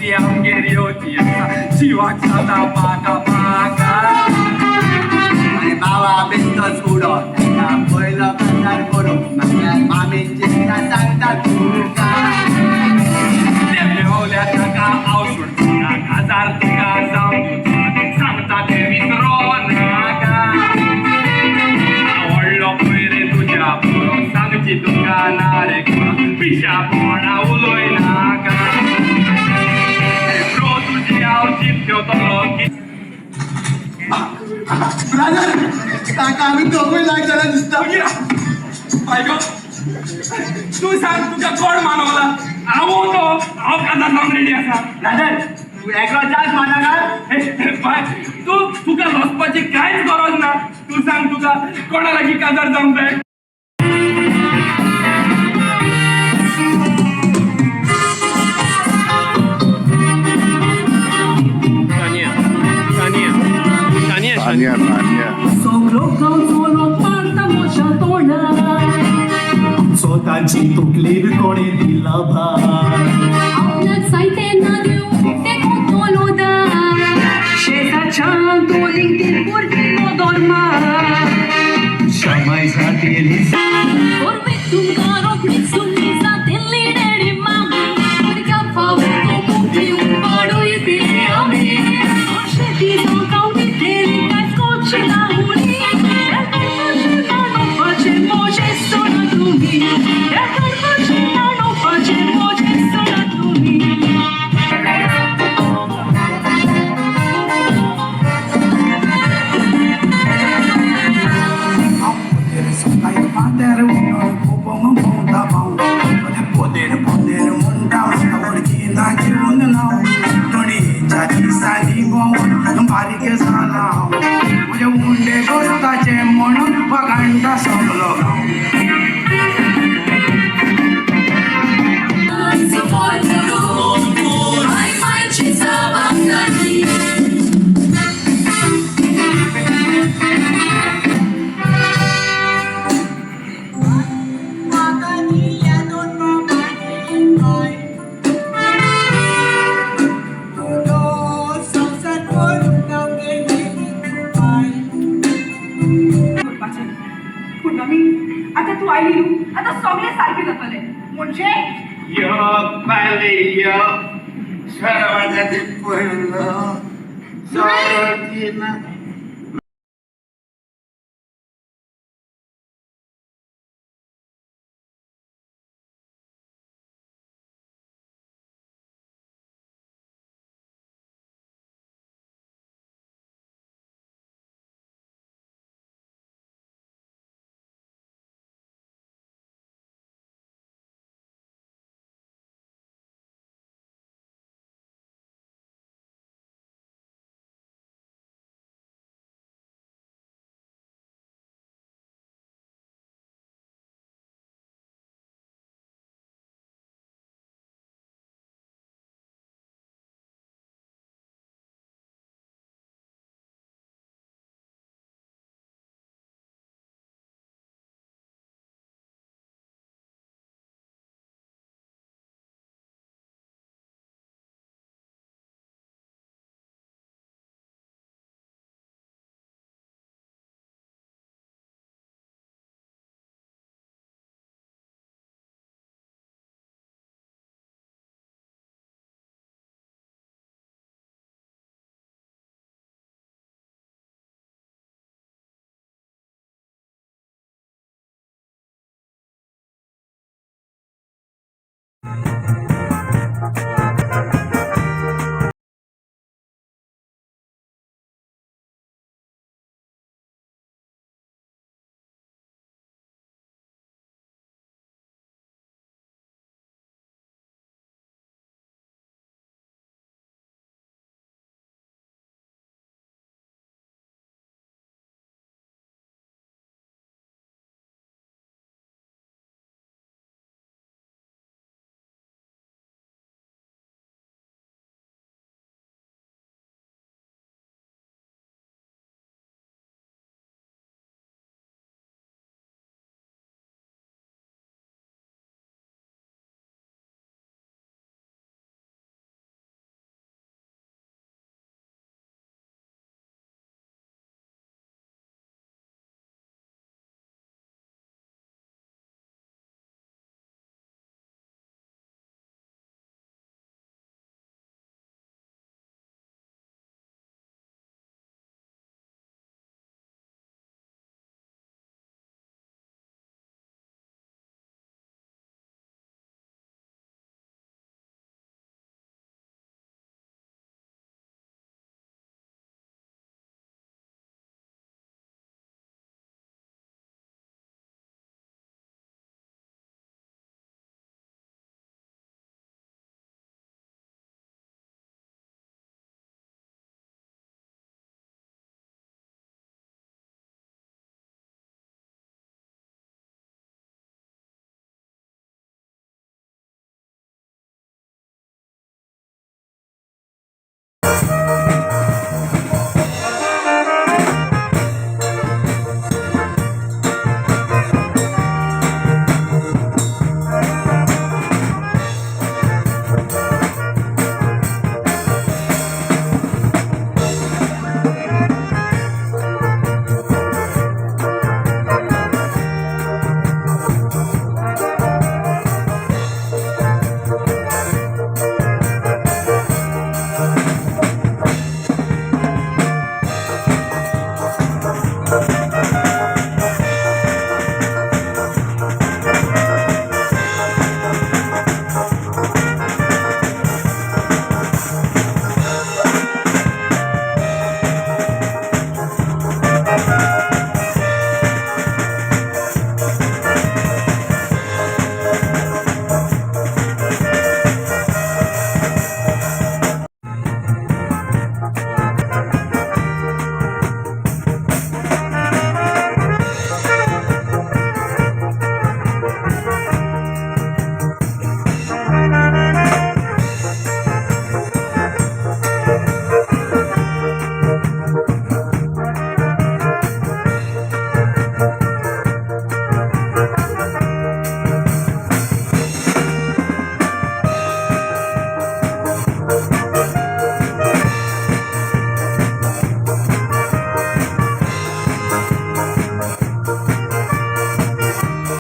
ती आमगेर येवची आसा जिवाक जाता बाका बाका आणि बाबा बेस्तोच उडो ताका पयलो काजार करूंक म्हाका मामेचे सांगता तुका ते मेवल्या ताका हांव सोडटा काजार तुका जावं दिवचा सांगता ते विसरो नाका आवडलो पळय रे तुज्या बरो सांगची तुका ना रे कोण पिशा पोणा उलोय नाका रो तुजी हांव जीप घेवतलो की ब्रदर ताका आमी दोगूय लायक जाल्यार दिसता बायको तू सांग तुका कोण मानवला हांव काजार जावन रेडी आसा ब्रदर तू एकलो जाच मानाका बाय तुका वचपाची कांयच गरज ना तू सांग तुका कोणा लागीं काजार जावंक जाय Tania. स्वतःची तुटलेली कोणी दिला भार आपल्यात साहित्य ना देऊ ते कोतोलो दार शेताच्या दोलीक ते पोरकीनो दोरमार शमाय जातेली ओरवीक तुमकां रोखडीच तुमी जातेली डॅडी मामी भुरग्या फावो तो मोठी उपाडूय दिली आमी शेती जावं वितेली कांयच कोची ना उणी मोजे सोडा तुम्ही मोजे सोडा तुम्ही Poder montar orquina que une não Tony já disse ali bom pare que sala मुझे मुंडे गोस्ता चे म्हणून पगांडा सोडलो आता तू आली आता सगळे सारखे जातले म्हणजे सर्वांना पडलं